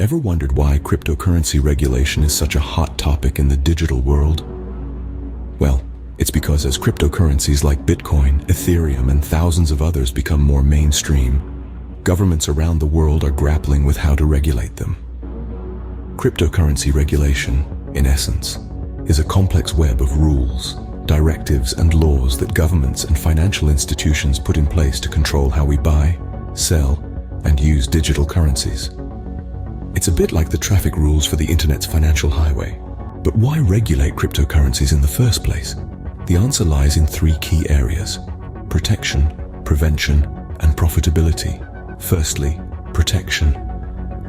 Ever wondered why cryptocurrency regulation is such a hot topic in the digital world? Well, it's because as cryptocurrencies like Bitcoin, Ethereum, and thousands of others become more mainstream, governments around the world are grappling with how to regulate them. Cryptocurrency regulation, in essence, is a complex web of rules, directives, and laws that governments and financial institutions put in place to control how we buy, sell, and use digital currencies. It's a bit like the traffic rules for the internet's financial highway. But why regulate cryptocurrencies in the first place? The answer lies in three key areas: protection, prevention, and profitability. Firstly, protection.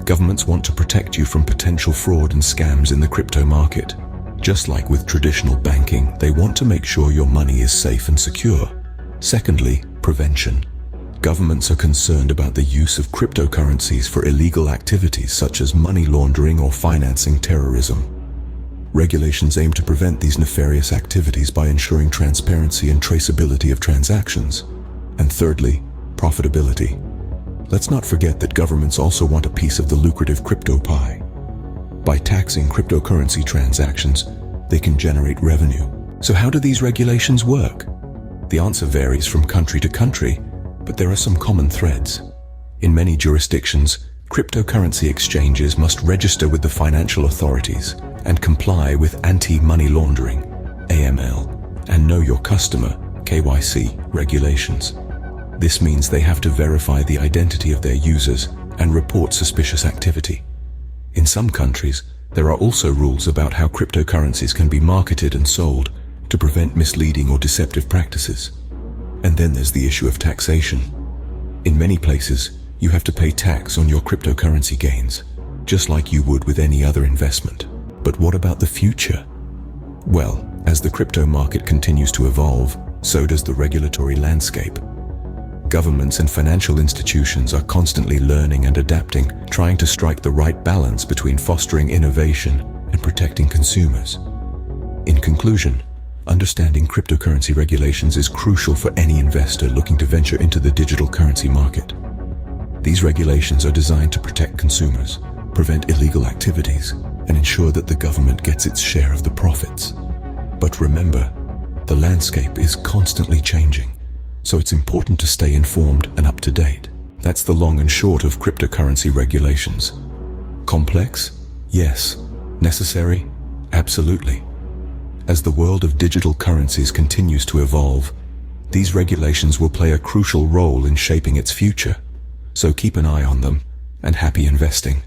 Governments want to protect you from potential fraud and scams in the crypto market. Just like with traditional banking, they want to make sure your money is safe and secure. Secondly, prevention. Governments are concerned about the use of cryptocurrencies for illegal activities such as money laundering or financing terrorism. Regulations aim to prevent these nefarious activities by ensuring transparency and traceability of transactions. And thirdly, profitability. Let's not forget that governments also want a piece of the lucrative crypto pie. By taxing cryptocurrency transactions, they can generate revenue. So how do these regulations work? The answer varies from country to country, but there are some common threads. In many jurisdictions, cryptocurrency exchanges must register with the financial authorities and comply with anti-money laundering, AML, and Know Your Customer, KYC, regulations. This means they have to verify the identity of their users and report suspicious activity. In some countries, there are also rules about how cryptocurrencies can be marketed and sold to prevent misleading or deceptive practices. And then there's the issue of taxation. In many places, you have to pay tax on your cryptocurrency gains, just like you would with any other investment. But what about the future? Well, as the crypto market continues to evolve, so does the regulatory landscape. Governments and financial institutions are constantly learning and adapting, trying to strike the right balance between fostering innovation and protecting consumers. In conclusion, understanding cryptocurrency regulations is crucial for any investor looking to venture into the digital currency market. These regulations are designed to protect consumers, prevent illegal activities, and ensure that the government gets its share of the profits. But remember, the landscape is constantly changing, so it's important to stay informed and up to date. That's the long and short of cryptocurrency regulations. Complex? Yes. Necessary? Absolutely. As the world of digital currencies continues to evolve, these regulations will play a crucial role in shaping its future. So keep an eye on them, and happy investing.